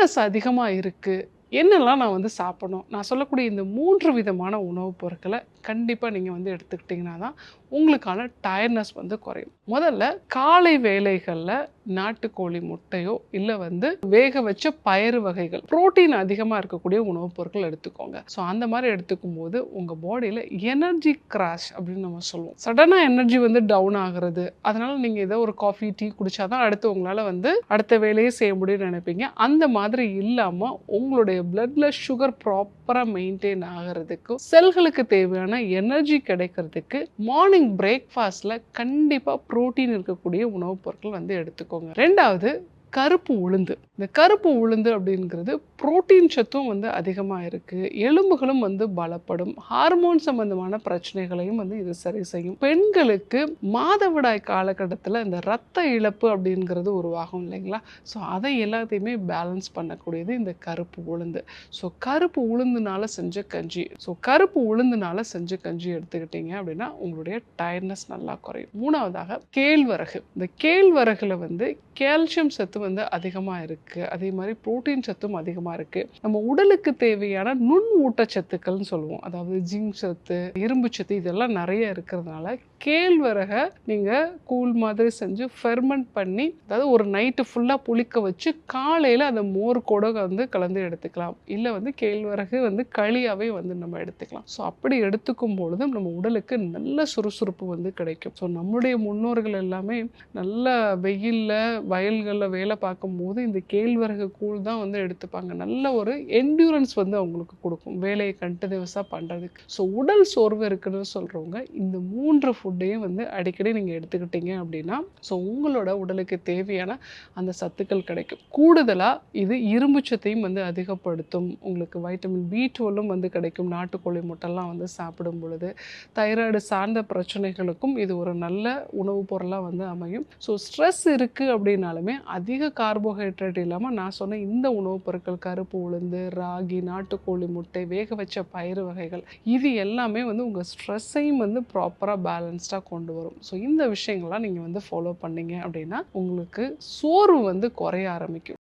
Tightness அதிகமா இருக்கு. என்னெல்லாம் நான் வந்து சாப்பிடணும்? நான் சொல்லக்கூடிய இந்த 3 விதமான உணவுப் பொருட்கள கண்டிப்பா நீங்க வந்து எடுத்துக்கிட்டீங்கன்னா தான், உங்களுக்கான டயர்ட்னஸ் வந்து குறையும். முதல்ல காலை வேளைகள்ல நாட்டுக்கோழி முட்டையோ, இல்ல வந்து வேக வச்ச பயறு வகைகள், புரோட்டீன் அதிகமா இருக்கக்கூடிய உணவுப் பொருட்கள் எடுத்துக்கோங்க. ஸோ அந்த மாரி எடுத்துக்கும்போது, உங்க பாடியில எனர்ஜி கிராஷ் அப்படின்னு நம்ம சொல்லுவோம். சடனா எனர்ஜி வந்து டவுன் ஆகுறது. அதனால நீங்க ஏதோ ஒரு காஃபி, டீ குடிச்சா தான் அடுத்து உங்களால வந்து அடுத்த வேலையே செய்ய முடியும்னு நினைப்பீங்க. அந்த மாதிரி இல்லாம உங்களுடைய பிளட்ல சுகர் ப்ராப்பரா மெயின்டைன் ஆகுறதுக்கும், செல்களுக்கு தேவையான எனர்ஜி கிடைக்கிறதுக்கு மார்னிங் பிரேக்ஃபாஸ்ட்ல கண்டிப்பா புரோட்டீன் இருக்கக்கூடிய உணவுப் பொருட்கள் வந்து எடுத்துக்கோங்க. 2வது கருப்பு உளுந்து. இந்த கருப்பு உளுந்து அப்படிங்கிறது புரோட்டீன் சத்தும் வந்து அதிகமா இருக்கு. எலும்புகளும் வந்து பலப்படும். ஹார்மோன் சம்பந்தமான பிரச்சனைகளையும் வந்து இது சரி செய்யும். பெண்களுக்கு மாதவிடாய் காலகட்டத்துல இந்த ரத்த இழப்பு அப்படிங்கிறது உருவாகும் இல்லைங்களா? ஸோ அதை எல்லாத்தையுமே பேலன்ஸ் பண்ணக்கூடியது இந்த கருப்பு உளுந்து. ஸோ கருப்பு உளுந்துனால செஞ்ச கஞ்சி. ஸோ கருப்பு உளுந்துனால செஞ்ச கஞ்சி எடுத்துக்கிட்டீங்க அப்படின்னா உங்களுடைய டயர்ட்னஸ் நல்லா குறையும். 3வதாக கேழ்வரகு. இந்த கேழ்வரகுல வந்து கால்சியம் சத்து வந்து அதிகமா இருக்கு. அதே மாதிரி புரோட்டீன் சத்தும் அதிகமா இருக்கு. நம்ம உடலுக்கு தேவையான நுண் ஊட்டச்சத்துக்கள்னு சொல்லுவோம். அதாவது ஜிங்க் சத்து, இரும்பு சத்து இதெல்லாம் நிறைய இருக்கிறதுனால கேழ்வரக நீங்க கூழ் மாதிரி செஞ்சு ஃபெர்மெண்ட் பண்ணி, அதாவது ஒரு நைட்டு ஃபுல்லா புளிக்க வச்சு காலையில அந்த மோர் கூட வந்து கலந்து எடுத்துக்கலாம். இல்ல வந்து கேழ்வரகு வந்து களியாவே வந்து நம்ம எடுத்துக்கலாம். ஸோ அப்படி எடுத்துக்கும் பொழுதும் நம்ம உடலுக்கு நல்ல சுறுசுறுப்பு வந்து கிடைக்கும். ஸோ நம்முடைய முன்னோர்கள் எல்லாமே நல்ல வெயில்ல வயல்களில் வேலை பார்க்கும்போது இந்த கேழ்வரகு கூழ் தான் வந்து எடுத்துப்பாங்க. நல்ல ஒரு என்டியூரன்ஸ் வந்து அவங்களுக்கு கொடுக்கும் வேலையை கண்டினியூஸாக பண்ணுறதுக்கு. ஸோ உடல் சோர்வு இருக்குன்னு சொல்கிறவங்க இந்த 3 ஃபுட்டையும் வந்து அடிக்கடி நீங்கள் எடுத்துக்கிட்டீங்க அப்படின்னா, ஸோ உங்களோட உடலுக்கு தேவையான அந்த சத்துக்கள் கிடைக்கும். கூடுதலாக இது இரும்பு சத்தையும் வந்து அதிகப்படுத்தும். உங்களுக்கு வைட்டமின் B12 வந்து கிடைக்கும் நாட்டுக்கோழி முட்டைலாம் வந்து சாப்பிடும் பொழுது. தைராய்டு சார்ந்த பிரச்சனைகளுக்கும் இது ஒரு நல்ல உணவுப் பொருளாக வந்து அமையும். ஸோ ஸ்ட்ரெஸ் இருக்குது அப்படின்னாலுமே அதிக கார்போஹைட்ரேட் இல்லாமல் நான் சொன்ன இந்த உணவுப் பொருட்கள் கருப்பு உளுந்து, ராகி, நாட்டுக்கோழி முட்டை, வேக வச்ச பயிறு வகைகள் இது எல்லாமே வந்து உங்கள் ஸ்ட்ரெஸ்ஸையும் வந்து ப்ராப்பராக பேலன்ஸ்டாக கொண்டு வரும். ஸோ இந்த விஷயங்கள்லாம் நீங்கள் வந்து ஃபாலோ பண்ணீங்க அப்படின்னா உங்களுக்கு சோர்வு வந்து குறைய ஆரம்பிக்கும்.